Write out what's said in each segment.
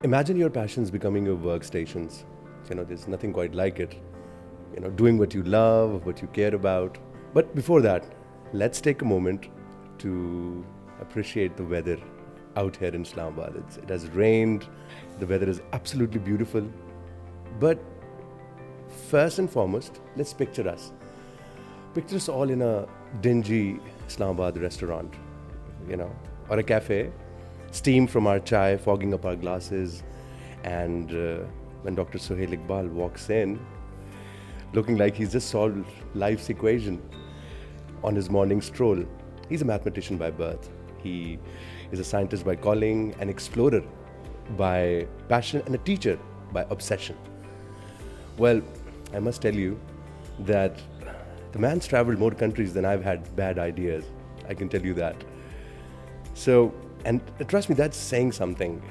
Imagine your passions becoming your workstations. There's nothing quite like it. Doing what you love, what you care about. But before that, let's take a moment to appreciate the weather out here in Islamabad. It has rained, the weather is absolutely beautiful. But first and foremost, let's picture us. Picture us all in a dingy Islamabad restaurant, or a cafe, steam from our chai fogging up our glasses, and when Dr. Sohail Iqbal walks in, looking like he's just solved life's equation on his morning stroll. He's a mathematician by birth. He is a scientist by calling, an explorer by passion, and a teacher by obsession. Well, I must tell you that the man's traveled more countries than I've had bad ideas. I can tell you that. So, and trust me, that's saying something.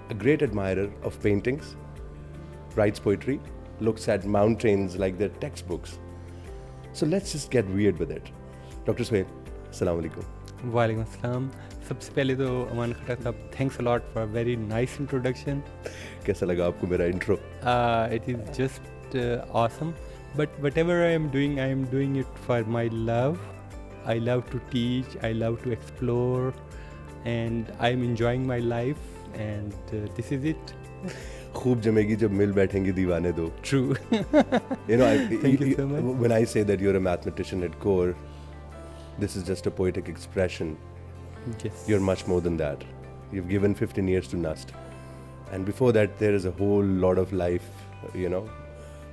A great admirer of paintings, writes poetry, looks at mountains like they're textbooks. So let's just get weird with it. Dr. Sohail, Assalamu alaikum. Walaikum assalam. सबसे पहले तो अमान खट्टा साहब, thanks a lot for a very nice introduction. कैसा लगा आपको मेरा intro? It is just awesome. But whatever I am doing it for my love. I love to teach, I love to explore, and I am enjoying my life, and this is it. खूब जमेगी जब मिल बैठेंगे दीवाने दो. True. Thank you so much. When I say that you're a mathematician at core, this is just a poetic expression. Yes. You're much more than that. You've given 15 years to NUST. And before that, there is a whole lot of life,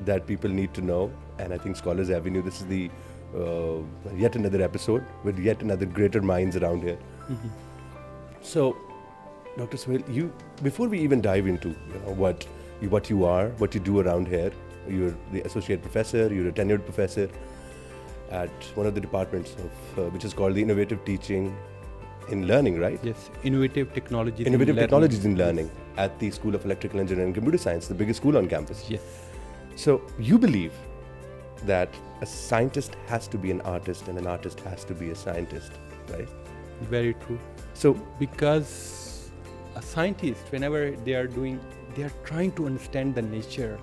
that people need to know. And I think Scholars Avenue, this is the yet another episode with yet another greater minds around here. Mm-hmm. So, Dr. Sohail, before we even dive into what you are, what you do around here, you're the associate professor, you're a tenured professor at one of the departments of which is called the Innovative Teaching in Learning, right? Yes, Innovative Technologies in Learning at the School of Electrical Engineering and Computer Science, the biggest school on campus. Yes. So you believe that a scientist has to be an artist and an artist has to be a scientist, right? Very true. So because a scientist, whenever they are trying to understand the nature.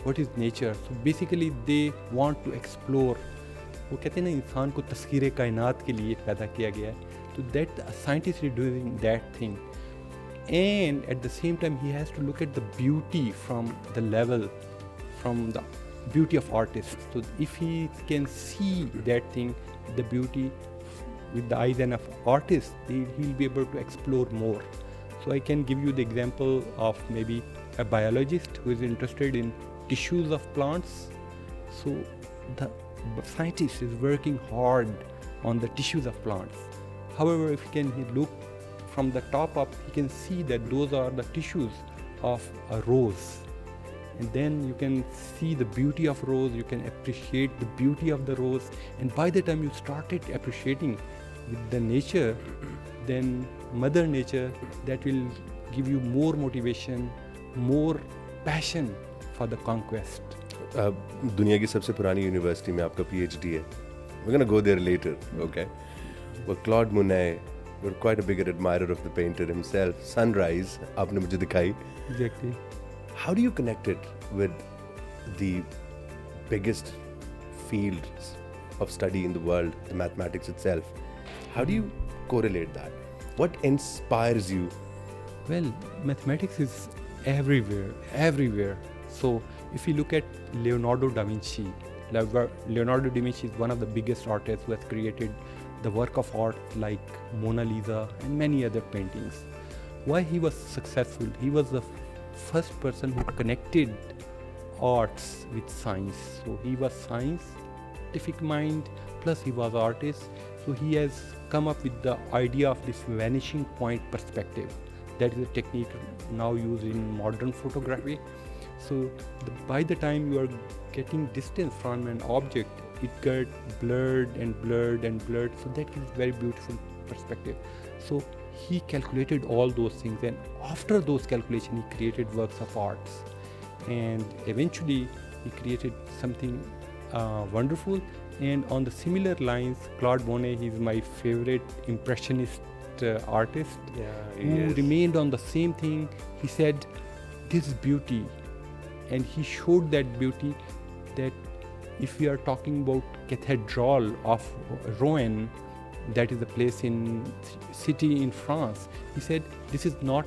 What is nature? So basically they want to explore. वो कहते हैं ना, इंसान को तस्खीर कायनात के लिए पैदा किया गया है. So that a scientist is doing that thing, and at the same time he has to look at the beauty from the beauty of artists. So if he can see that thing, the beauty with the eyes and of artists, he'll be able to explore more. So I can give you the example of maybe a biologist who is interested in tissues of plants. So the scientist is working hard on the tissues of plants. However, if he look from the top up, he can see that those are the tissues of a rose. And then you can see the beauty of rose, you can appreciate the beauty of the rose. And by the time you started appreciating with the nature, then Mother Nature, that will give you more motivation, more passion for the conquest. दुनिया की सबसे पुरानी university में आपका PhD है. We're going to go there later, okay? But Claude Monet, you're quite a big admirer of the painter himself. Sunrise, आपने मुझे दिखाई. Exactly. How do you connect it with the biggest fields of study in the world, the mathematics itself? How do you correlate that? What inspires you? Well, mathematics is everywhere. So if you look at Leonardo da Vinci is one of the biggest artists who has created the work of art like Mona Lisa and many other paintings. Why he was successful? He was the first person who connected arts with science. So he was scientific mind, plus he was artist. So he has come up with the idea of this vanishing point perspective. That is a technique now used in modern photography. So by the time you are getting distance from an object, it gets blurred. So that gives very beautiful perspective. So he calculated all those things, and after those calculations, he created works of arts. And eventually, he created something wonderful. And on the similar lines, Claude Monet, he is my favorite impressionist artist he who is. remained on the same thing. He said, this beauty, and he showed that beauty, that if we are talking about Cathedral of Rouen, that is a place in city in France, he said, this is not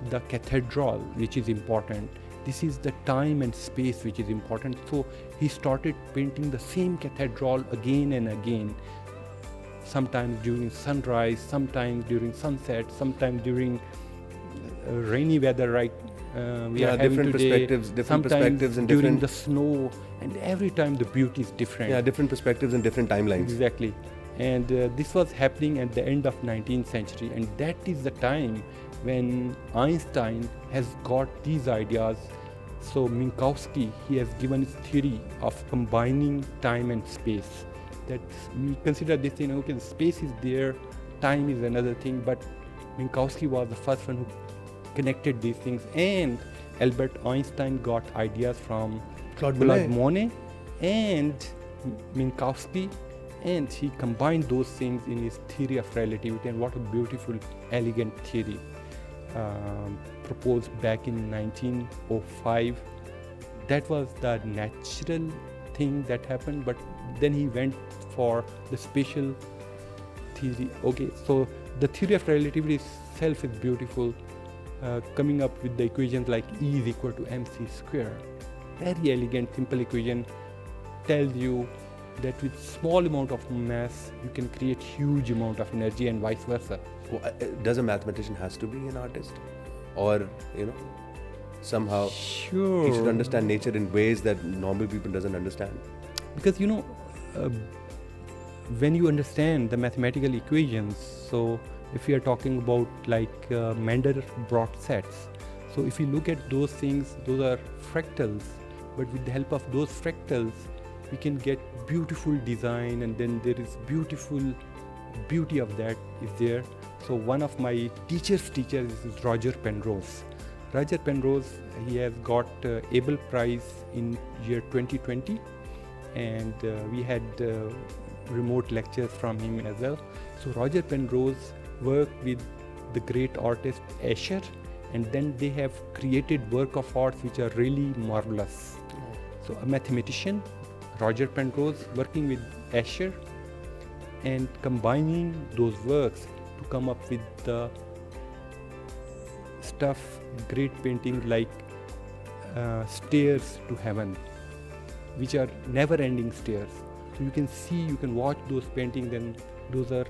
the cathedral which is important, this is the time and space which is important. So he started painting the same cathedral again and again, sometimes during sunrise, sometimes during sunset, sometimes during rainy weather, right? We are having different today, different sometimes perspectives and during different the snow, and every time the beauty is different. Yeah, different perspectives and different timelines. Exactly. And this was happening at the end of 19th century, and that is the time when Einstein has got these ideas. So Minkowski, he has given his theory of combining time and space. That we consider this thing, okay, the space is there, time is another thing, but Minkowski was the first one who connected these things, and Albert Einstein got ideas from Claude Monet and Minkowski, and he combined those things in his theory of relativity. And what a beautiful, elegant theory proposed back in 1905. That was the natural thing that happened, but then he went for the special theory. Okay, so the theory of relativity itself is beautiful, coming up with the equations like E is equal to mc square. Very elegant, simple equation, tells you that with small amount of mass you can create huge amount of energy, and vice versa. Does a mathematician has to be an artist, or somehow Sure, he should understand nature in ways that normal people doesn't understand? because when you understand the mathematical equations, so if we are talking about like Mandelbrot sets, so if you look at those things, those are fractals, but with the help of those fractals we can get beautiful design, and then there is beauty of that is there. So one of my teachers is Roger Penrose. Roger Penrose, he has got Abel Prize in year 2020, and we had remote lectures from him as well. So Roger Penrose worked with the great artist Escher, and then they have created work of arts which are really marvelous. So a mathematician, Roger Penrose, working with Escher and combining those works to come up with the stuff, great paintings like Stairs to Heaven, which are never-ending stairs. So you can see, you can watch those paintings, and those are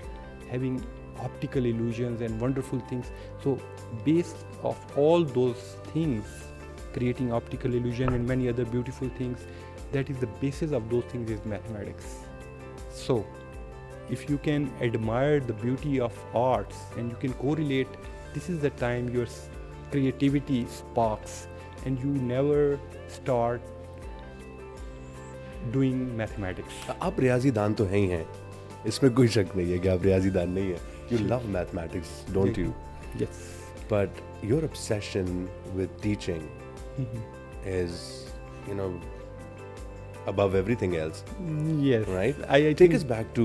having optical illusions and wonderful things. So based of all those things, creating optical illusion and many other beautiful things, that is the basis of those things is mathematics. So if you can admire the beauty of arts and you can correlate, this is the time your creativity sparks, and you never start doing mathematics. आप रियाजीदान तो हैं ही हैं, इसमें कोई शक नहीं है कि आप रियाजीदान नहीं हैं. You love mathematics, don't you? Yes. But your obsession with teaching is, above everything else. Yes. Right? I Take us back to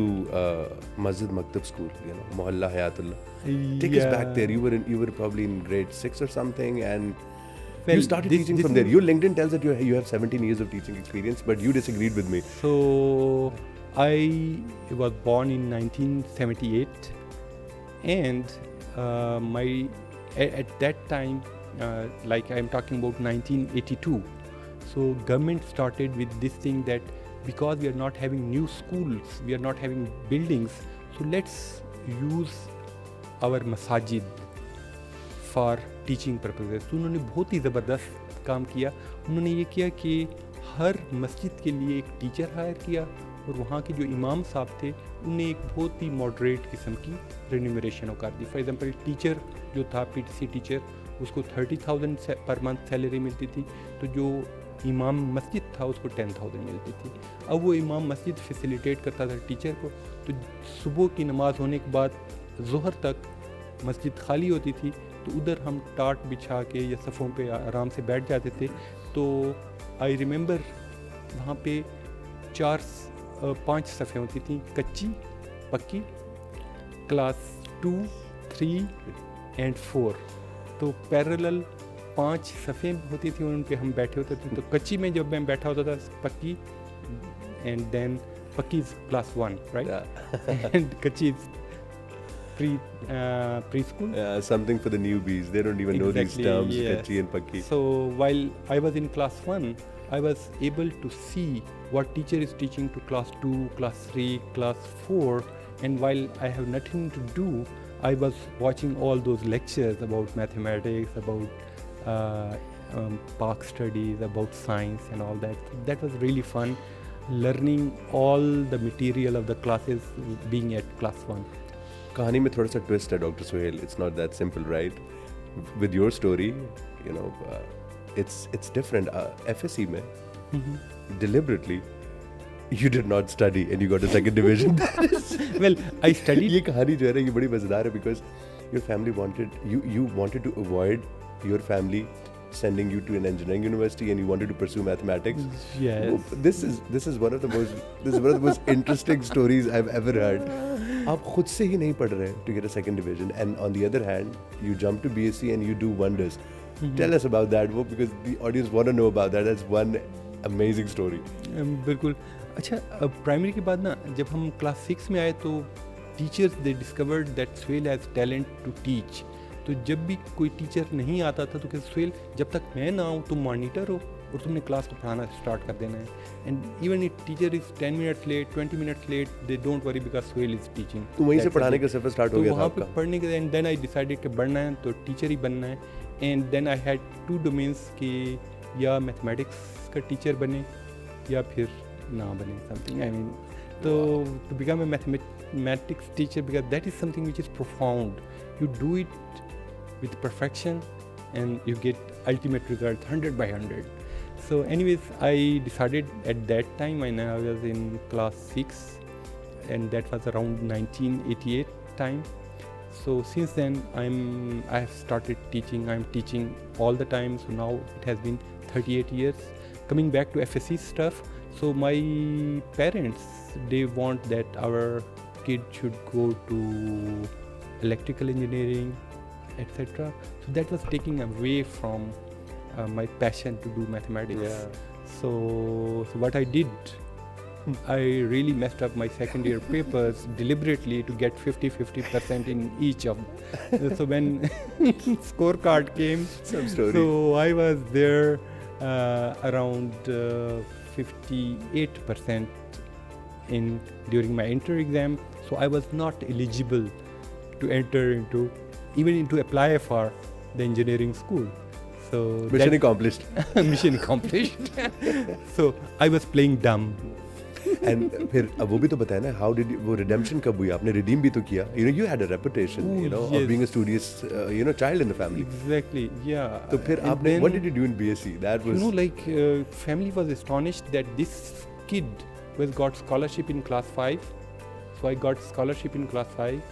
Masjid Maktab School, Mohalla Hayatullah. Take us back there. You were probably in grade 6 or something, and you started teaching from there. Your LinkedIn tells that you have 17 years of teaching experience, but you disagreed with me. So I was born in 1978, and at that time, like I'm talking about 1982. So government started with this thing that because we are not having new schools, we are not having buildings, so let's use our masajid for teaching purposes. तो उन्होंने बहुत ही ज़बरदस्त काम किया. उन्होंने ये किया कि हर मस्जिद के लिए एक टीचर हायर किया, और वहाँ के जो इमाम साहब थे उन्हें एक बहुत ही मॉडरेट किस्म की रेन्यूमरेशन कर दी. फॉर एग्जांपल टीचर जो था, पीटीसी टीचर, उसको 30,000 पर मंथ सैलरी मिलती थी, तो जो इमाम मस्जिद था उसको 10,000 मिलती थी. अब वो इमाम मस्जिद फैसिलिटेट करता था टीचर को, तो सुबह की नमाज़ होने के बाद ज़ोहर तक मस्जिद खाली होती थी, तो उधर हम टाट बिछा के या सफ़ों पे आराम से बैठ जाते थे. तो आई रिमेंबर वहाँ पे 4-5 सफ़े होती थी, कच्ची, पक्की, क्लास 2, 3 and 4 तो पैरेलल 5 सफ़े होती थी, उन पे हम बैठे होते थे. तो कच्ची में जब मैं बैठा होता था पक्की, एंड देन पक्की इज क्लास 1, राइट, एंड कच्ची is preschool. Something for the newbies. They don't even know these terms, yes. kachi and pakki. So while I was in class 1, I was able to see what teacher is teaching to class 2, class 3, class 4, and while I have nothing to do, I was watching all those lectures about mathematics, about park studies, about science and all that. So that was really fun, learning all the material of the classes being at class 1. कहानी में थोड़ा सा twist है doctor Sohail. It's not that simple, right? With your story, you know, it's different. FSc में deliberately you did not study and you got a second division. Well, I studied. ये कहानी जो है ना, ये बड़ी मजेदार है because your family wanted you wanted to avoid your family sending you to an engineering university and you wanted to pursue mathematics. Yes. This is one of the most interesting stories I've ever heard. आप खुद से ही नहीं पढ़ रहे to get a second division, and on the other hand you jump to BSc and you do wonders. Tell us about that, because the audience want to know about that. That's one amazing story. बिल्कुल. अच्छा, primary के बाद ना जब हम class 6 में आए तो teachers they discovered that Sohail has talent to teach. तो जब भी कोई टीचर नहीं आता था तो कहते सोहेल जब तक मैं ना आऊँ तुम मॉनिटर हो और तुमने क्लास को पढ़ाना स्टार्ट कर देना है. And even if teacher is 10 minutes late, 20 minutes late, they don't worry because Sohail is teaching. तो वहीं से पढ़ाने का सफर स्टार्ट हो गया था वहाँ आपका? पे पढ़ने के एंड देन आई डिसाइडेड कि बढ़ना है तो टीचर ही बनना है. And then I had 2 domains कि या मैथमेटिक्स का टीचर बने या फिर ना बने समथिंग. आई मीन तो to become a mathematics teacher because that is something which is profound. You do it with perfection and you get ultimate result 100 by 100. So anyways, I decided at that time when I was in class 6, and that was around 1988 time. So since then I have started teaching. I'm teaching all the time, so now it has been 38 years. Coming back to FSC stuff, so my parents, they want that our kid should go to electrical engineering, etc. So that was taking away from my passion to do mathematics. Yeah. So what I did, I really messed up my second year papers deliberately to get 50% in each of them. So when scorecard came, Some story. so I was there around 58% during my inter exam. So I was not eligible to enter into apply for the engineering school. So Mission accomplished. Mission accomplished. So I was playing dumb. And फिर अब वो भी तो बताया ना, how did वो redemption कब हुई? आपने redeem भी तो किया. You had a reputation, yes. of being a studious, child in the family. Exactly, yeah. तो फिर आपने, what did you do in BSc? That was, family was astonished that this kid was got scholarship in class 5. So I got scholarship in class 5.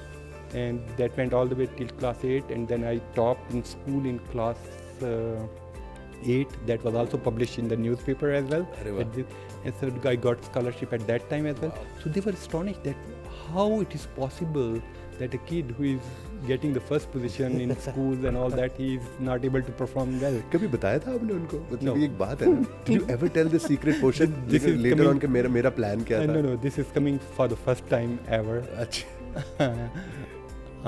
And that went all the way till class 8, and then I topped in school in class 8. That was also published in the newspaper as well. And so I got scholarship at that time as well. Wow. So they were astonished that how it is possible that a kid who is getting the first position in schools and all that, he is not able to perform well. कभी बताया था आपने उनको? मतलब No. ये एक बात है ना. Did you ever tell the secret portion? This is later coming- on कि मेरा plan क्या था? No, this is coming for the first time ever. अच्छा.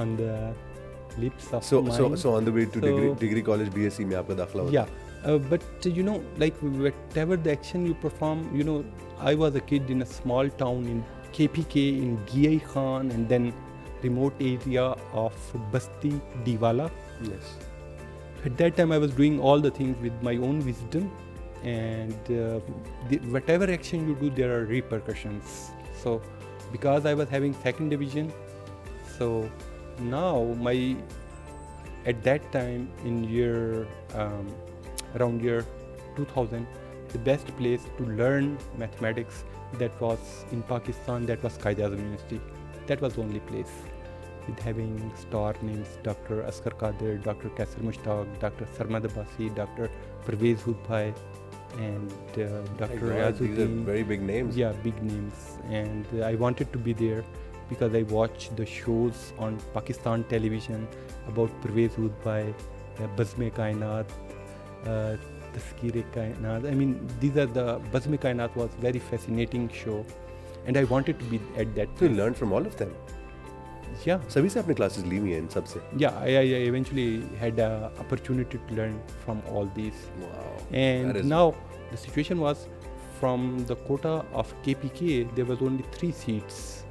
On the lips of So mine. on the way to So- degree college BSc में आपका दाखला हुआ? Yeah, but like whatever the action you perform, I was a kid in a small town in KPK in Ghiyai Khan, and then remote area of Basti Diwala. Yes. At that time I was doing all the things with my own wisdom, and whatever action you do, there are repercussions. So because I was having second division, so now at that time in around year 2000, the best place to learn mathematics that was in Pakistan, that was Qaid-e-Azam University. That was the only place with having star names Dr. Asghar Qadir, Dr. Kaisar Mushtaq, Dr. Sarmad Abbasi, Dr. Parvez Hudbhai, and Dr. These are Riazuddin. very big names. Yeah, big names. And I wanted to be there. because I watch the shows on Pakistan television about Pervez Udbai, Bazm-e-Kainat, Taskir-e-Kainat. I mean, these are the Bazm-e-Kainat was very fascinating show, and I wanted to be at that. So you learned from all of them. Yeah. सभी से आपने classes ली हुई हैं इन सब से. Yeah, I eventually had an opportunity to learn from all these. Wow. And now the situation was, from the quota of KPK, there was only 3 seats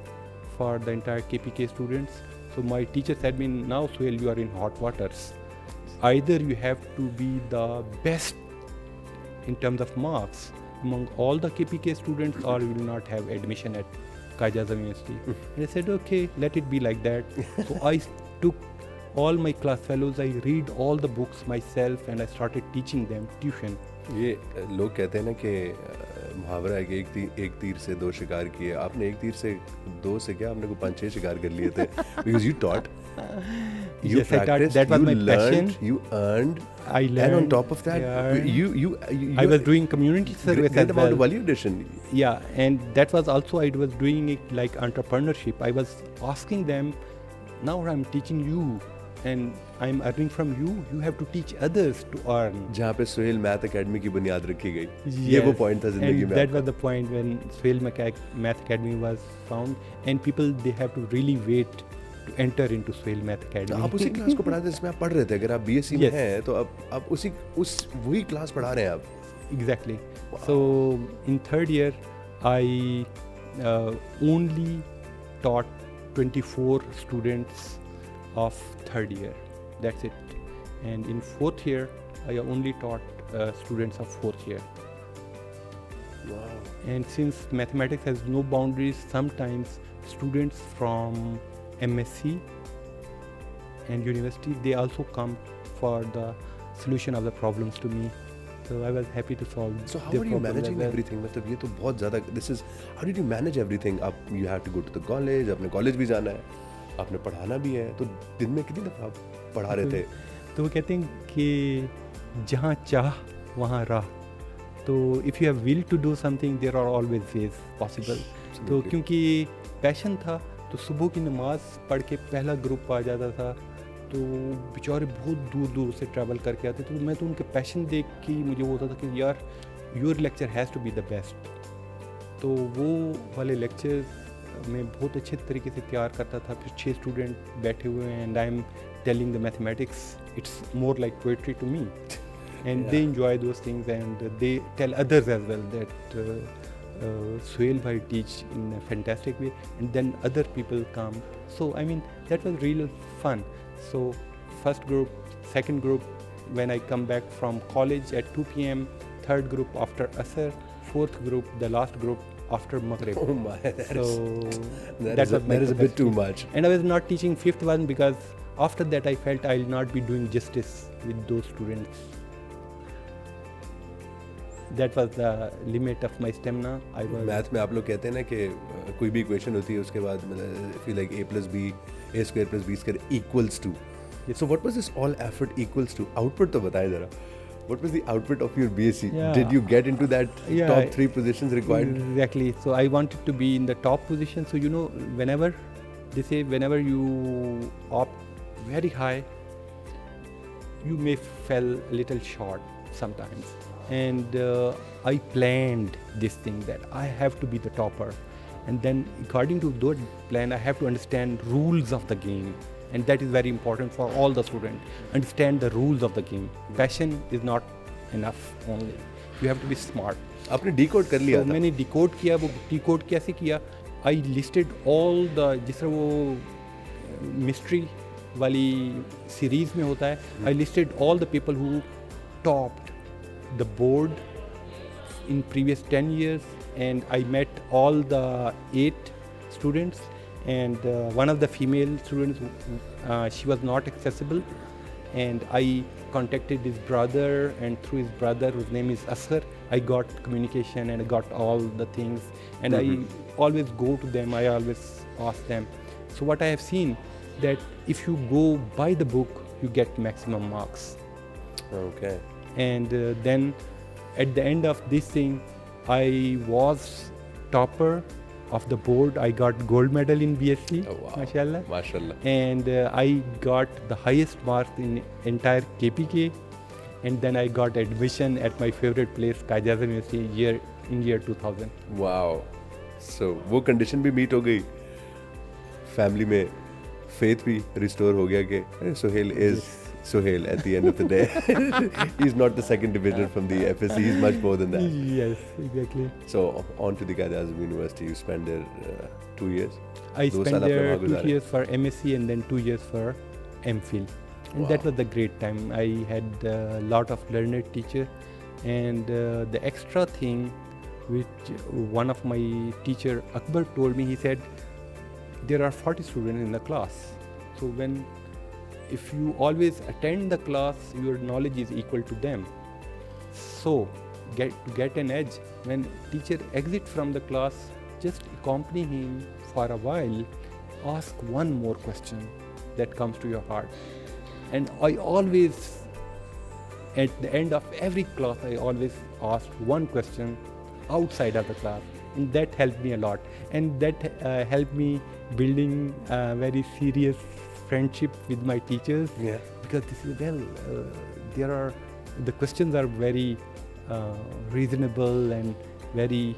for the entire KPK students. So my teacher said me, now Sohail, you are in hot waters. Either you have to be the best in terms of marks among all the KPK students, or you will not have admission at Qaid Azam University. And I said, okay, let it be like that. So I took all my class fellows, I read all the books myself, and I started teaching them tuition. ये लोग कहते हैं ना कि मुहावरा है कि एक तीर से 2 शिकार किए. आपने एक तीर से 2 से क्या, आपने को 5-6 शिकार कर लिए थे. Because you taught, you yes, practiced, that was you my learned, passion. you earned, I learned. And on top of that, yeah, you I was doing community service great as amount well. of validation. Yeah, and that was also, I was doing it like entrepreneurship. I was asking them, now I'm teaching you and I'm earning from you, you have to teach others to earn. जहाँ पे Sohail math academy की बुनियाद रखी गई. Yes. ये वो point था जिंदगी में. That was the point when Sohail Math Academy was found, and people, they have to really wait to enter into Sohail Math Academy. आप उसी क्लास को पढ़ाते जिसमें आप पढ़ रहे थे. अगर आप BSc में हैं तो आप वही क्लास पढ़ा रहे हैं आप. Exactly. Wow. So in 3rd year, I only taught 24 students of 3rd year. That's it. And in 4th year, I only taught students of 4th year. Wow. And since mathematics has no boundaries, sometimes students from MSc and university, they also come for the solution of the problems to me. So I was happy to solve. So how are you managing everything? मतलब ये तो बहुत ज़्यादा. This is, how did you manage everything? You have to go to the college. आपने college भी जाना है, आपने पढ़ाना भी है. तो दिन में कितनी दफ़ा आप पढ़ा रहे थे? तो वो कहते हैं कि जहाँ चाह वहाँ राह. तो if you have will to do something, there are always ways possible. तो क्योंकि पैशन था, तो सुबह की नमाज पढ़ के पहला ग्रुप आ जाता था. तो बेचारे बहुत दूर दूर से ट्रैवल करके आते. तो मैं तो उनके पैशन देख के मुझे वो होता था कि यार, your lecture has to be the best. तो वो वाले लेक्चर मैं बहुत अच्छे तरीके से तैयार करता था. फिर 6 स्टूडेंट बैठे हुए हैं, and I am telling the mathematics, it's more like poetry to me, and they enjoy those things, and they tell others as well that Sohail bhai teach in a fantastic way, and then other people come. So I mean, that was real fun. So first group, second group, when I come back from college at 2 p.m, third group after Asr, fourth group, the last group after Maghrib. Oh my, that is a bit too much. And I was not teaching 5th one because after that I felt I'll not be doing justice with those students. That was the limit of my stamina. Math में आप लोग कहते हैं ना कि कोई भी equation होती है उसके बाद if you like a plus b, a square plus b square equals to. Yes. So what was this all effort equals to? Output तो बताएं जरा. What was the output of your BSc? Yeah. Did you get into that top 3 positions required? Exactly. So I wanted to be in the top position. So whenever they say, whenever you opt very high, you may fall a little short sometimes. And I planned this thing that I have to be the topper, and then according to that plan I have to understand rules of the game, and that is very important for all the students. Understand the rules of the game. Passion is not enough only, you have to be smart. आपने decode कर लिया था? मैंने decode किया. वो decode कैसे किया? I listed all the, जिस तरह वो mystery वाली series में होता है, I listed all the people who topped the board in previous 10 years, and I met all the 8 students, and one of the female students, she was not accessible, and I contacted his brother, and through his brother, whose name is Asghar, I got communication and I got all the things, and I always go to them, I always ask them. So what I have seen, that if you go by the book, you get maximum marks. Okay. And then at the end of this thing, I was topper of the board. I got gold medal in BSc, Oh, wow. mashallah. MashaAllah. And I got the highest marks in entire KPK. And then I got admission at my favorite place, Qaid-e-Azam University, in year 2000. Wow. So वो condition भी meet हो गई. Family में faith भी restore हो गया कि Sohail is Sohail at the end of the day. He's not the second division from the FSC. He's much more than that. Yes, exactly. So on to the Qaid-e-Azam University. You spent there 2 years. I दो spent साल आपने there वहाँ 2 गुजारे. years for MSc and then 2 years for MPhil. And that Wow. was a great time. I had a lot of learned teacher, and the extra thing which one of my teacher Akbar told me, he said there are 40 students in the class. So if you always attend the class, your knowledge is equal to them. So to get an edge, when teacher exit from the class, just accompany him for a while, ask one more question that comes to your heart. And I always, at the end of every class, I always asked one question outside of the class, and that helped me a lot. And that helped me building a very serious friendship with my teachers. Yeah. Because this is the questions are very reasonable and very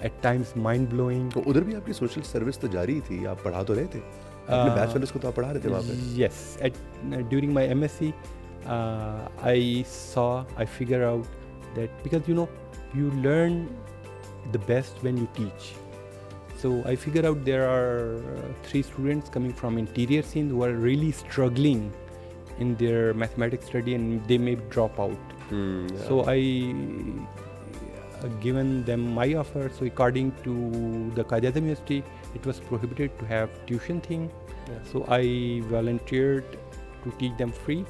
at times mind blowing. तो उधर भी आपकी social service तो जारी ही थी. आप पढ़ा तो रहे थे. अपने bachelors को तो आप पढ़ा रहे थे वहाँ पे. Yes, during my MSc, I figure out that because you learn the best when you teach. So I figure out there are 3 students coming from interior scene who are really struggling in their mathematics study and they may drop out. Yeah. So I given them my offer. So according to the Qaid-e-Azam University, it was prohibited to have tuition thing. Yeah. So I volunteered to teach them free,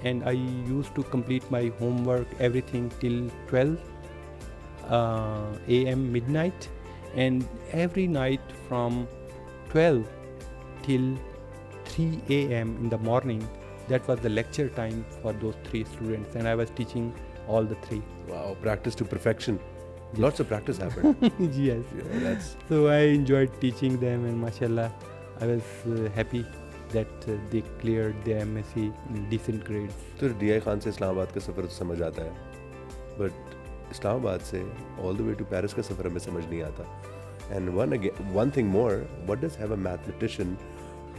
and I used to complete my homework, everything till 12 a.m. midnight, and every night from 12 till 3 a.m. in the morning, that was the lecture time for those 3 students, and I was teaching all the 3. Wow, practice to perfection. Lots of practice happened. Yes. Yeah, So I enjoyed teaching them, and mashallah, I was happy that they cleared their MSc in decent grades. तो DI Khan से इस्लामाबाद का सफ़र तो समझ आता है, but Islamabad से all the way to Paris का सफ़र हमें समझ नहीं आता. And one thing more, what does have a mathematician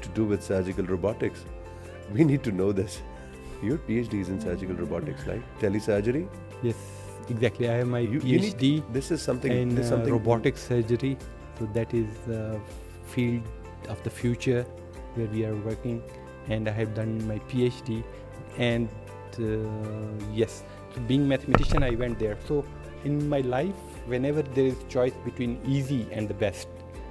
to do with surgical robotics? We need to know this. Your PhD is in surgical robotics, right? Telesurgery? Yes, exactly. I have my PhD this is something in this is something robotic surgery. So that is the field of the future where we are working, and I have done my PhD. And yes, so being mathematician, I went there. So in my life, whenever there is choice between easy and the best,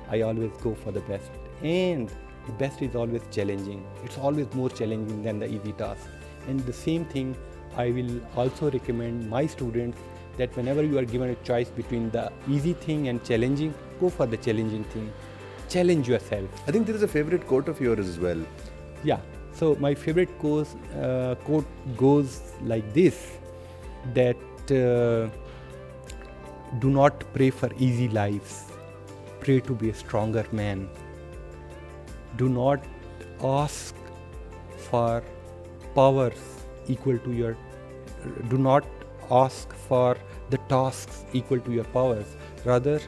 I always go for the best. And the best is always challenging. It's always more challenging than the easy task. And the same thing I will also recommend my students, that whenever you are given a choice between the easy thing and challenging, go for the challenging thing. Challenge yourself. I think there is a favorite quote of yours as well. Yeah. So my favorite quote goes like this, that do not pray for easy lives. Pray to be a stronger man. Do not ask for powers equal to your, do not ask for the tasks equal to your powers. Rather,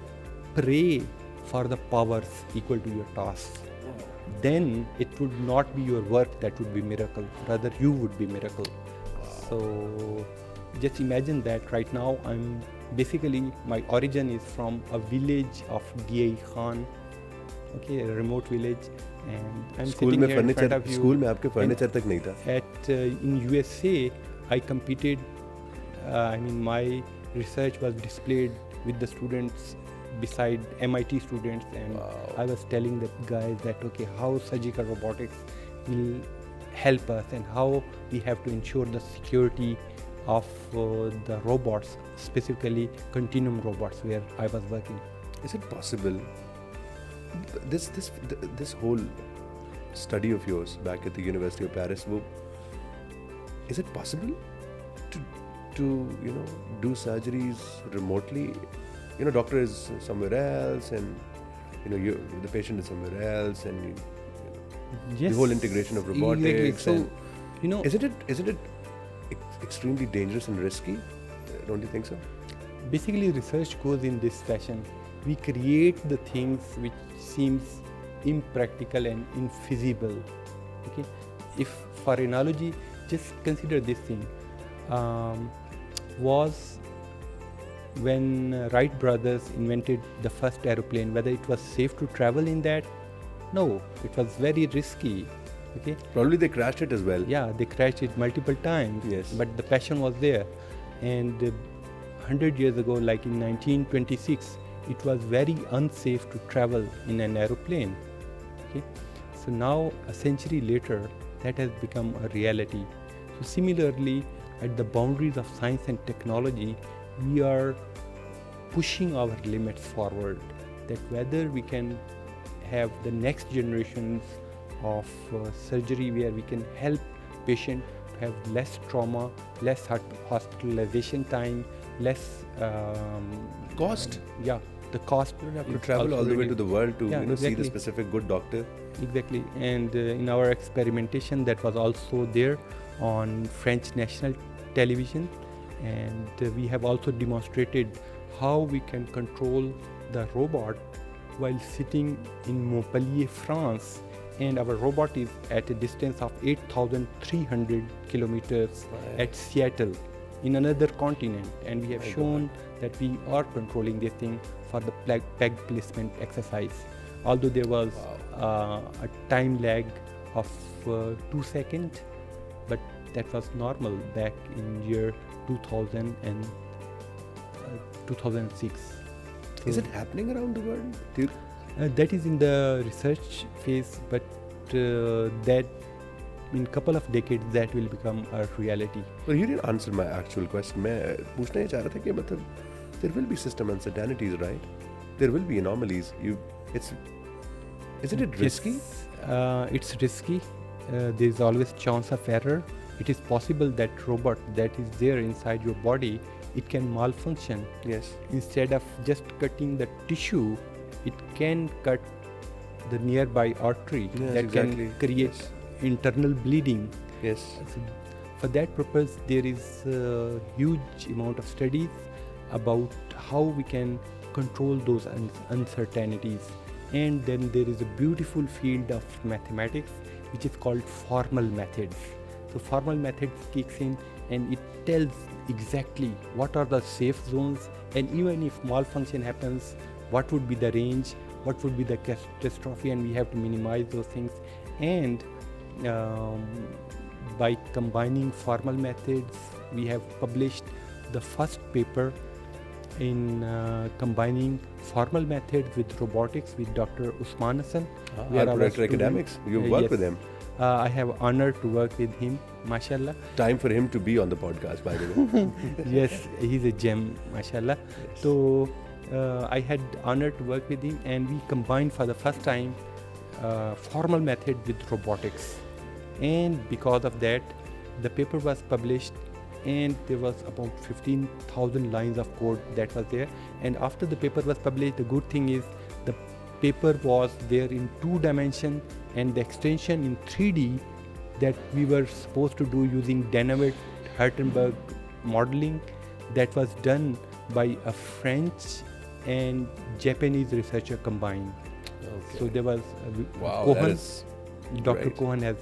pray for the powers equal to your tasks. Then it would not be your work that would be miracle. Rather, you would be miracle. So just imagine that right now my origin is from a village of D.I. Khan, okay, a remote village, and I'm sitting here in front of you. School में आपके furniture तक नहीं था. In USA, I competed. My research was displayed with the students beside MIT students, and Wow. I was telling the guys that how surgical robotics will help us and how we have to ensure the security of the robots, specifically continuum robots where I was working. Is it possible? This whole study of yours back at the University of Paris, is it possible to do surgeries remotely? Doctor is somewhere else, and the patient is somewhere else, and Yes. the whole integration of robotics. Exactly. So, and isn't it extremely dangerous and risky? Don't you think so? basically research goes in this fashion. We create the things which seems impractical and infeasible. Okay, if for analogy, just consider this thing. Was when Wright brothers invented the first aeroplane, whether it was safe to travel in that? No, it was very risky. Okay, Probably they crashed it as well. yeah, they crashed it multiple times. Yes. But the passion was there, and 100 years ago, like in 1926, it was very unsafe to travel in an aeroplane. Okay, so now a century later, that has become a reality. So similarly, at the boundaries of science and technology, we are pushing our limits forward. That whether we can have the next generations of surgery where we can help patient to have less trauma, less hospitalization time, less Cost. Yeah, the cost. You don't have to is travel also all the way really- to the world to Yeah, see the exactly. specific good doctor. Exactly, and in our experimentation that was also there on French national television, and we have also demonstrated how we can control the robot while sitting in Montpellier, France, and our robot is at a distance of 8,300 kilometers Right. at Seattle in another continent, and we have My shown that we are controlling this thing for the peg placement exercise. Although there was a time lag of 2 seconds, but that was normal back in year 2000 and 2006. Is So, it happening around the world? that is in the research phase, but that in couple of decades that will become a reality. Well, you didn't answer my actual question. मैं पूछना ही चाह रहा था कि मतलब there will be system uncertainties, right? There will be anomalies. Isn't it risky? Yes, it's risky. There is always chance of error. It is possible that robot that is there inside your body, it can malfunction. Yes. Instead of just cutting the tissue, it can cut the nearby artery Yes, that exactly. can create Yes. internal bleeding. Yes. So for that purpose, there is a huge amount of studies about how we can control those uncertainties. And then there is a beautiful field of mathematics which is called formal methods. So formal methods kicks in and it tells exactly what are the safe zones, and even if malfunction happens, what would be the range, what would be the catastrophe, and we have to minimize those things. And by combining formal methods, we have published the first paper in combining formal methods with robotics with Dr. Usman Hassan. where Our our director student- academics. You've worked yes. with him. I have honor to work with him, mashallah. Time for him to be on the podcast, by the way. Yes, he's a gem, mashallah. Yes. So I had honor to work with him, and we combined for the first time formal method with robotics. And because of that, the paper was published, and there was about 15,000 lines of code that was there. And after the paper was published, the good thing is the paper was there in 2 dimensions, and the extension in 3D that we were supposed to do using Danavet-Hertenberg modeling, that was done by a French and Japanese researcher combined. Okay. So there was Wow, Cohen, that is Dr. great. Cohen has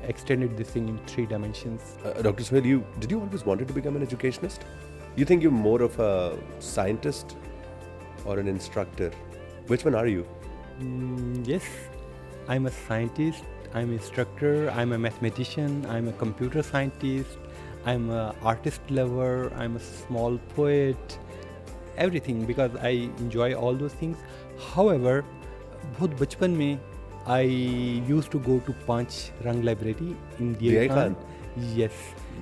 extended this thing in 3 dimensions. Dr. Sohail, did you always wanted to become an educationist? You think you're more of a scientist or an instructor? Which one are you? Yes, I'm a scientist, I'm an instructor, I'm a mathematician, I'm a computer scientist, I'm an artist lover, I'm a small poet, everything, because I enjoy all those things. However, बहुत बचपन में I used to go to Panch Rang Library in DI Khan. Yes.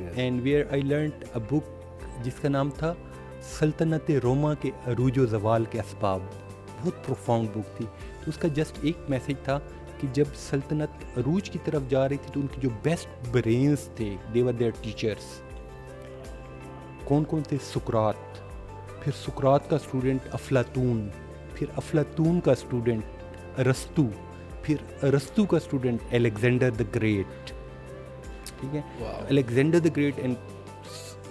Yes. And where I learned a book जिसका नाम था सल्तनत रोमा के अरूज व ज़वाल के असबाब. बहुत प्रोफाउंड बुक थी. तो उसका जस्ट एक मैसेज था कि जब सल्तनत अरूज की तरफ जा रही थी तो उनके जो बेस्ट ब्रेन्स थे, दे वर देयर टीचर्स. कौन कौन थे? सुकरात, फिर सुकरात का स्टूडेंट अफलातून, फिर अफलातून का स्टूडेंट अरस्तु, फिर अरस्तु का स्टूडेंट अलेक्जेंडर द ग्रेट, ठीक है। Alexander the great and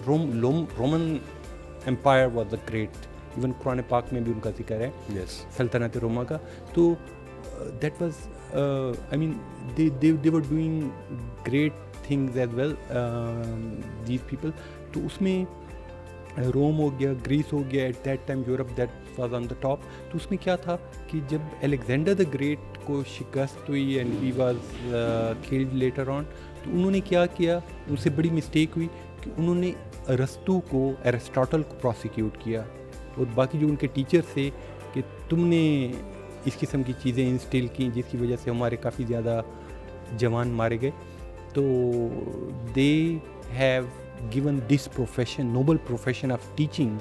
Roman empire was the great, even Quran पाक में भी उनका जिक्र है, सल्तनत रोमा का। तो that was I mean they were doing great things as well these people. तो उसमें रोम हो गया, ग्रीस हो गया, at that time Europe that was on the top. तो उसमें क्या था कि जब अलेक्जेंडर द ग्रेट को शिकस्त हुई and he was killed later on, तो उन्होंने क्या किया, उनसे बड़ी मिस्टेक हुई कि उन्होंने अरस्तु को, एरिस्टोटल को प्रोसिक्यूट किया और बाकी जो उनके टीचर थे कि तुमने इस किस्म की चीज़ें इंस्टिल की जिसकी वजह से हमारे काफ़ी ज़्यादा जवान मारे गए। तो they have given this profession, noble profession of teaching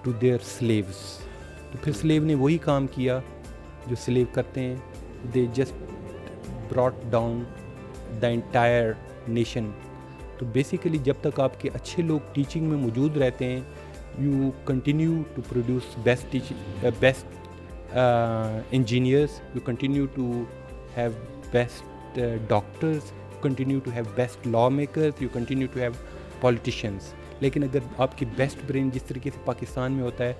to their slaves. तो फिर स्लेव ने वही काम किया जो स्लेव करते हैं, they just brought down the entire nation. तो बेसिकली जब तक आपके अच्छे लोग टीचिंग में मौजूद रहते हैं, you continue to produce best engineers, you continue to have best doctors, you continue to have best lawmakers, you continue to have politicians। लेकिन अगर आपकी बेस्ट ब्रेन जिस तरीके से पाकिस्तान में होता है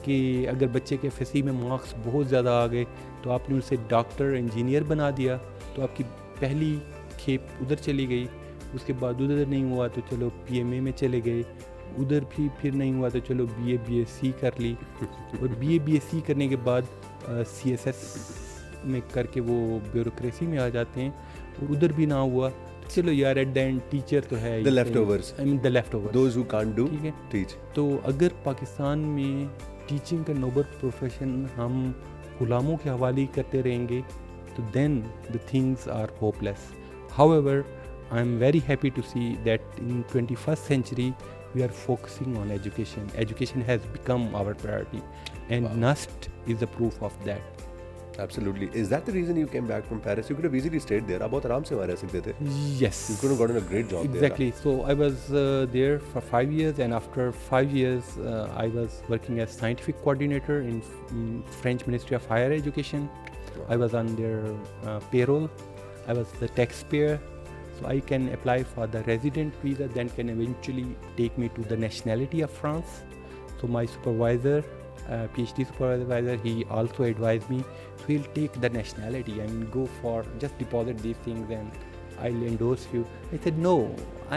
कि अगर बच्चे के एफएससी में मार्क्स बहुत ज़्यादा आ गए तो आपने उनसे डॉक्टर इंजीनियर बना दिया, तो आपकी पहली खेप उधर चली गई। उसके बाद उधर नहीं हुआ तो चलो पीएमए में चले गए, उधर भी फिर नहीं हुआ तो चलो बीए बीएससी कर ली और बीए बीएससी करने के बाद सीएसएस में करके वो ब्यूरोक्रेसी में आ जाते हैं और उधर भी ना हुआ तो चलो यार एट द एंड टीचर तो है, the leftovers, I mean the leftovers, those who can't do ठीक है टीच। तो अगर पाकिस्तान में टीचिंग का नोबल प्रोफेशन हम गुलामों के हवाले करते रहेंगे तो then the things are hopeless. However I am very happy to see that in 21st century we are focusing on education. Education has become our priority and NUST is the proof of that. Absolutely. Is that the reason you came back from Paris? You could have easily stayed there. आप बहुत आराम से वहाँ रह सकते थे. Yes. You could have gotten a great job exactly. There. So I was there for 5 years and after 5 years I was working as scientific coordinator in French Ministry of Higher Education. Wow. I was on their payroll. I was the taxpayer. So I can apply for the resident visa, then can eventually take me to the nationality of France. So my supervisor, PhD supervisor, he also advised me, so he'll take the nationality. I mean, go for, just deposit these things and I'll endorse you. I said, no,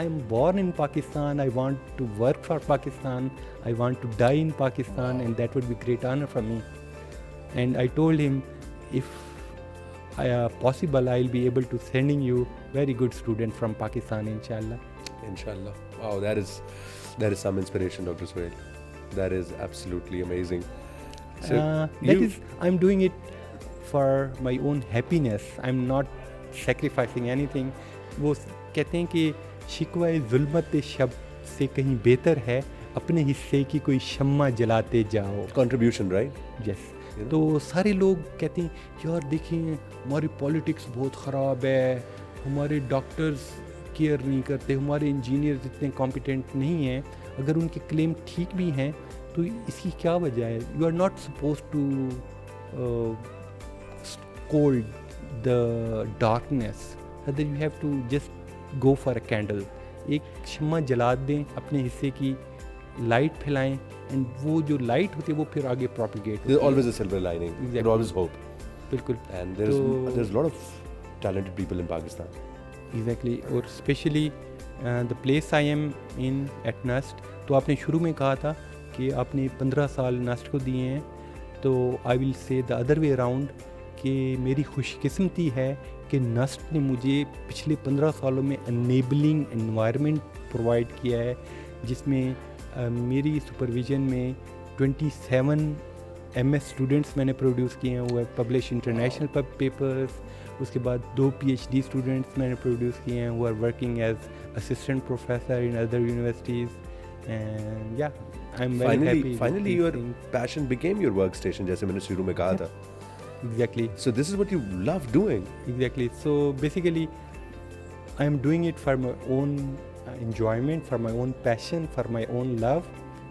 I'm born in Pakistan. I want to work for Pakistan. I want to die in Pakistan. Wow. And that would be great honor for me. And I told him, if possible, I'll be able to sending you very good student from Pakistan, inshallah. Inshallah. Wow, that is some inspiration, Dr. Sohail. That is absolutely amazing. So I'm doing it for my own happiness. I'm not sacrificing anything. वो कहते हैं कि शिकवा जुल्मत शब से कहीं बेहतर है अपने हिस्से की कोई शम्मा जलाते जाओ। Contribution, right? Yes. तो सारे लोग कहते हैं यार देखिए हमारी पॉलिटिक्स बहुत ख़राब है, हमारे डॉक्टर्स केयर नहीं करते, हमारे इंजीनियर्स इतने कॉम्पिटेंट नहीं हैं। अगर उनके क्लेम ठीक भी हैं तो इसकी क्या वजह है? You are not suppose to cold the darkness, other you have to just go for a candle. एक शम्मा जला दें, अपने हिस्से की लाइट फैलाएं एंड वो जो लाइट होती है वो फिर आगे प्रोपिगेट होती है। There's always a silver lining. Exactly. There's always hope. बिल्कुल। And there's a lot of talented people in Pakistan. Exactly. और specially the place I am in at NUST. तो आपने शुरू में कहा था कि आपने 15 साल नस्ट को दिए हैं, तो I will say the other way around कि मेरी खुशकिस्मती है कि नस्ट ने मुझे पिछले 15 सालों में एनेबलिंग एनवायरनमेंट प्रोवाइड किया है जिसमें मेरी सुपरविज़न में 27 MS स्टूडेंट्स मैंने प्रोड्यूस किए हैं, वो है पब्लिश इंटरनेशनल पेपर्स। उसके बाद 2 PhD स्टूडेंट्स मैंने प्रोड्यूस किए हैं, वो are working as assistant professor in other universities. And yeah I am very happy. Finally your passion became your work station, जैसे मैंने शुरू में कहा था। Exactly. So this is what you love doing. Exactly. So basically I am doing it for my own enjoyment, for my own passion, for my own love,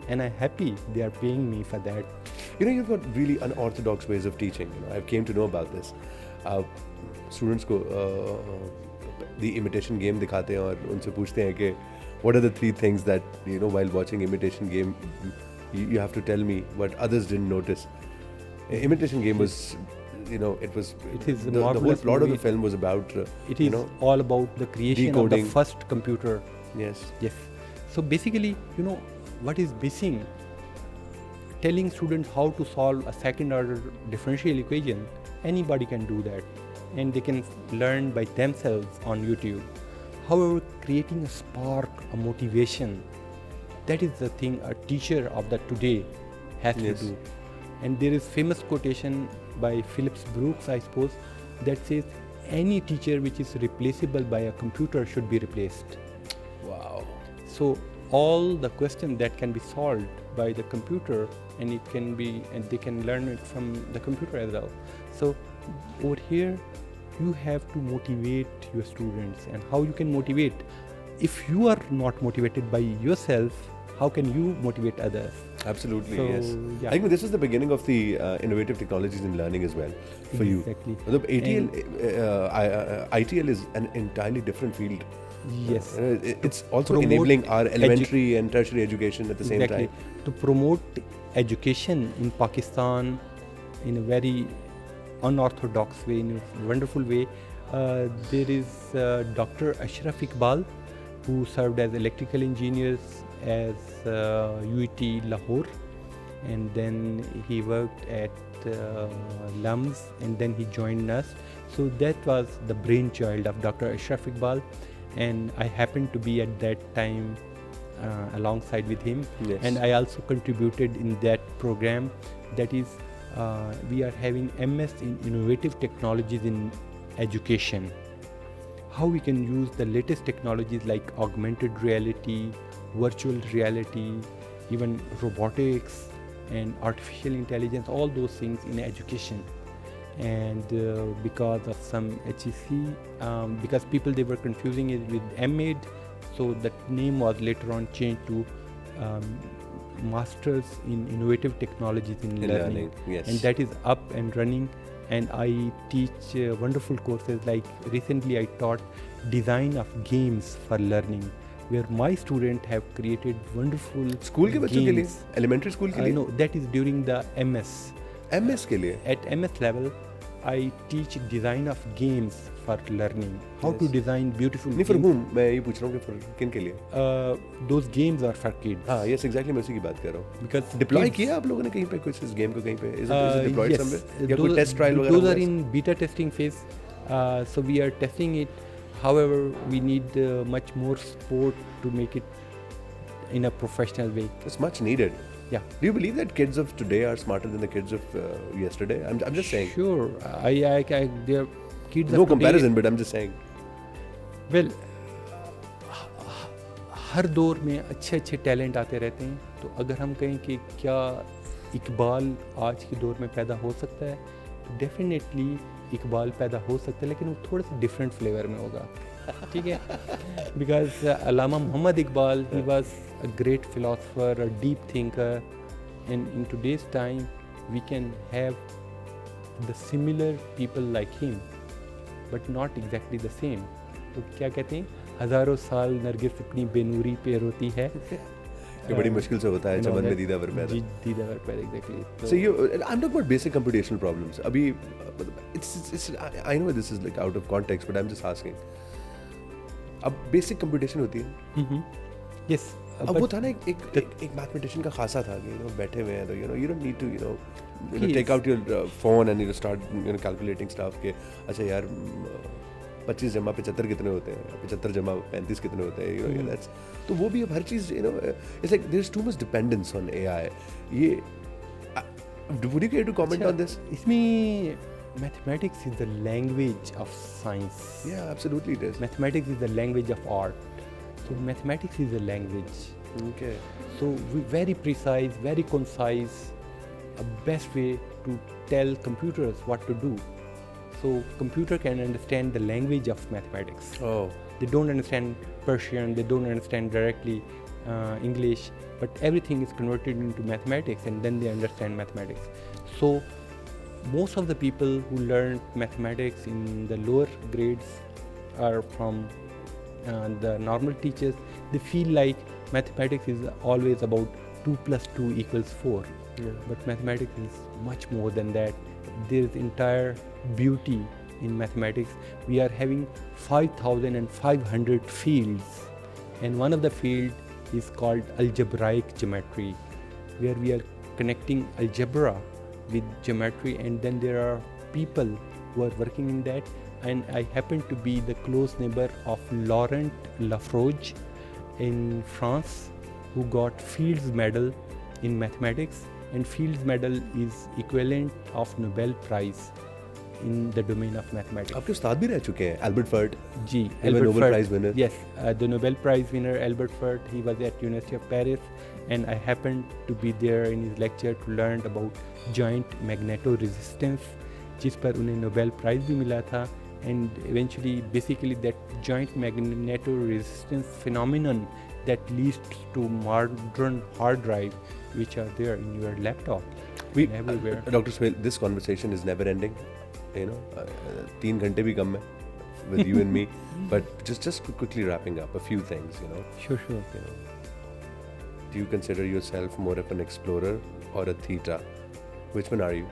and I'm happy they are paying me for that. You know, you've got really unorthodox ways of teaching. You know, I came to know about this. Students को the imitation game दिखाते हैं और उनसे पूछते हैं कि what are the 3 things that, you know, while watching imitation game you have to tell me what others didn't notice. Imitation game was, you know, it is the whole plot of the film was about it is all about the creation decoding. of the first computer. Yes. So basically, you know, what is missing, telling students how to solve a second order differential equation, anybody can do that and they can learn by themselves on YouTube. However, creating a spark, a motivation, that is the thing a teacher of the today has to do. And there is famous quotation by Phillips Brooks, I suppose, that says any teacher which is replaceable by a computer should be replaced. Wow. So all the questions that can be solved by the computer, and it can be, and they can learn it from the computer as well. So over here, you have to motivate your students. And how you can motivate? If you are not motivated by yourself, how can you motivate others? Absolutely, So, yes. yeah. I think this is the beginning of the innovative technologies in learning as well for you. Exactly. The ITL is an entirely different field. Yes. It's also promote enabling our elementary and tertiary education at the same Exactly. time. To promote education in Pakistan in a very unorthodox way, in a wonderful way, there is Dr. Ashraf Iqbal, who served as electrical engineers as UET Lahore, and then he worked at LUMS, and then he joined NUST. So that was the brainchild of Dr. Ashraf Iqbal, and I happened to be at that time alongside with him. Yes. And I also contributed in that program. That is, we are having MS in innovative technologies in education. How we can use the latest technologies like augmented reality, virtual reality, even robotics and artificial intelligence, all those things in education. And because of some HEC, because people, they were confusing it with MEd, so that name was later on changed to Masters in Innovative Technologies in Learning. Yes. And that is up and running. And I teach wonderful courses, like recently I taught design of games for learning, where my students have created wonderful School के बच्चों के लिए, elementary school के लिए? No, that is during the MS. MS के लिए? At MS level, I teach design of games for learning. How to design beautiful नहीं, for whom? मैं ये पूछ रहा हूँ कि for किन के लिए? Those games are for kids. हाँ, yes, exactly, मैं उसी की बात कर रहा हूँ. Because Deploy kids, किया आप लोगों ने कहीं पे कुछ इस game को कहीं पे? Is it deployed yes, somewhere? या कोई test trial वगैरह? those हुआ are है? in beta testing phase. So we are testing it. However, we need much more support to make it in a professional way. It's much needed. Yeah. Do you believe that kids of today are smarter than the kids of yesterday? I'm just saying. Sure. Their kids. No of today, comparison, but I'm just saying. Well, हर दौर में अच्छे अच्छे talent आते रहते हैं. तो अगर हम कहें कि क्या इकबाल आज के दौर में पैदा हो सकता है, तो डेफिनेटली इकबाल पैदा हो सकता है, लेकिन वो थोड़े से डिफरेंट फ्लेवर में होगा. ठीक है? Because Allama Mohammad Iqbal, he was a great philosopher, a deep thinker, and in today's time we can have the similar people like him, but not exactly the same. तो क्या कहते हैं, हजारों साल नरगिस अपनी बेनूरी पे रोती है. ये बड़ी मुश्किल से होता है चमन में दीदावर पैदा. दीदावर पैदा, exactly. So I'm talking about basic computational problems. अभी it's I know this is like out of context, but I'm just asking. अब basic computation होती है. Yes. अब वो था ना एक मैथमेटिशियन का खासा था कि बैठे हुए हैं, तो you don't need to take out your phone and start calculating stuff के अच्छा यार 25 जमा 75 कितने होते हैं, 75 जमा 35 कितने होते हैं, that's तो वो भी अब हर चीज़ it's like there's too much dependence on AI. ये would you care to comment on this? इसमें mathematics is the language of science. Yeah, absolutely it is. Mathematics is the language of art. So mathematics is a language. Okay. So very precise, very concise, a best way to tell computers what to do. So computer can understand the language of mathematics. Oh. They don't understand Persian, they don't understand directly English, but everything is converted into mathematics, and then they understand mathematics. So most of the people who learn mathematics in the lower grades are from the normal teachers. They feel like mathematics is always about 2 plus 2 equals 4. Yeah. But mathematics is much more than that. There is entire beauty in mathematics. We are having 5,500 fields, and one of the field is called algebraic geometry, where we are connecting algebra with geometry, and then there are people who are working in that. And I happen to be the close neighbor of Laurent Lafroge in France, who got Fields Medal in mathematics, and Fields Medal is equivalent of Nobel Prize in the domain of mathematics. आपके उस्ताद भी रह चुके हैं, Albert Fert. Ji, Albert Nobel Prize winner. Yes, the Nobel Prize winner Albert Fert. He was at University of Paris, and I happened to be there in his lecture to learn about joint magnetoresistance, जिस पर उन्हें Nobel Prize भी मिला था. And eventually, basically, that joint magnetoresistance phenomenon that leads to modern hard drive, which are there in your laptop and everywhere. Dr. Sohail, this conversation is never ending. You know, 3 घंटे भी कम है with you and me. But just quickly wrapping up a few things. You know. Sure. You know, do you consider yourself more of an explorer or a theta? Which one are you?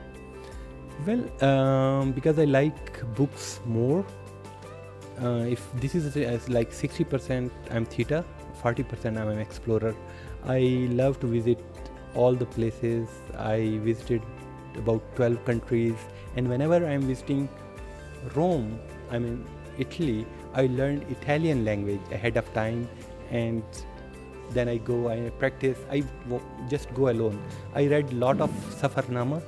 Well, because I like books more. If this is as like 60% I'm theta, 40% I'm an explorer. I love to visit all the places. I visited about 12 countries, and whenever I'm visiting Rome, I'm in Italy, I learned Italian language ahead of time, and then I go, I practice. I just go alone. I read a lot of Safarnama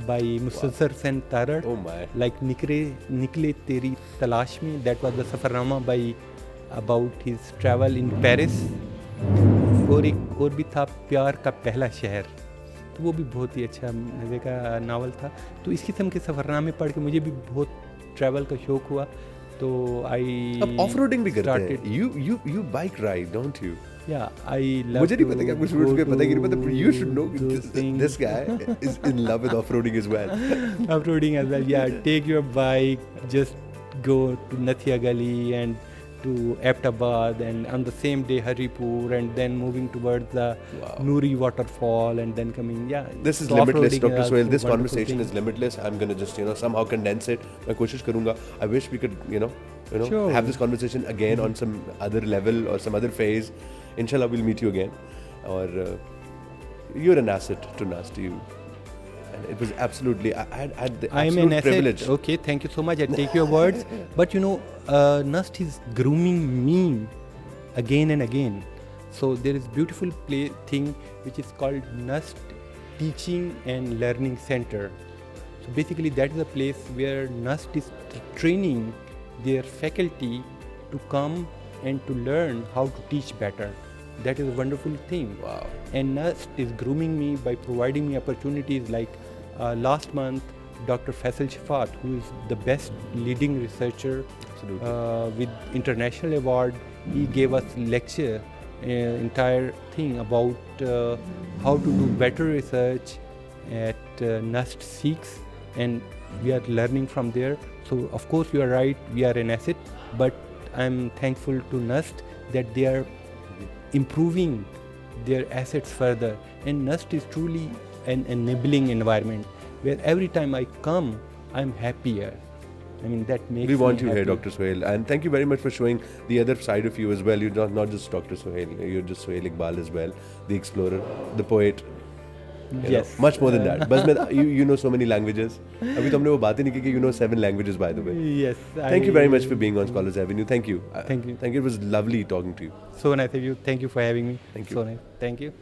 by Musassar Sen Tarar. Oh my! Like Nikle Teri Talash Mein, that was the Safarnama by about his travel in Paris. और एक और भी था प्यार का पहला शहर, तो वो भी बहुत ही अच्छा मज़े का नावल था. तो इस किस्म के सफ़रनामे पढ़ के मुझे भी बहुत ट्रैवल का शौक हुआ. तो आई अब ऑफ-रोडिंग भी करते हैं. You bike ride, don't you? Yeah, I love. मुझे नहीं पता कि आपको शुरू में पता कि नहीं पता, but you should know this guy is in love with off-roading as well. Off-roading as well, yeah. Take your bike, just go to Nathia Gali and to Aptabad, and on the same day Haripur, and then moving towards the Nuri waterfall, and then coming. Yeah, this is limitless, Dr. Sohail. This conversation is limitless. I'm gonna just somehow condense it. मैं कोशिश करूँगा. I wish we could sure. have this conversation again on some other level or some other phase. Inshallah, we'll meet you again. Or you're an asset to NUST. It was absolutely. I had the absolute privilege. Asset. Okay, thank you so much. I take your words. But NUST is grooming me again and again. So there is beautiful thing which is called NUST Teaching and Learning Center. So basically, that is a place where NUST is training their faculty to come and to learn how to teach better. That is a wonderful thing. Wow. And NUST is grooming me by providing me opportunities like last month, Dr. Faisal Shafat, who is the best leading researcher with international award, he gave us lecture, entire thing about how to do better research at NUST SEECS, and we are learning from there. So of course you are right, we are an asset, but I'm thankful to NUST that they are improving their assets further, and NUST is truly an enabling environment where every time I come, I'm happier. I mean, that makes we want you happy. here, Dr. Sohail, and thank you very much for showing the other side of you as well. You're not just Dr. Sohail, you're just Sohail Iqbal as well, the explorer, the poet. Yes. Much more than that. But you know so many languages. अभी तो हमने वो बात ही नहीं की कि you know 7 languages, by the way. Yes. Thank you very much for being on Scholars Avenue. Thank you. Thank you. Thank you. It was lovely talking to you. So nice of you. Thank you for having me. Thank you. So nice. Thank you.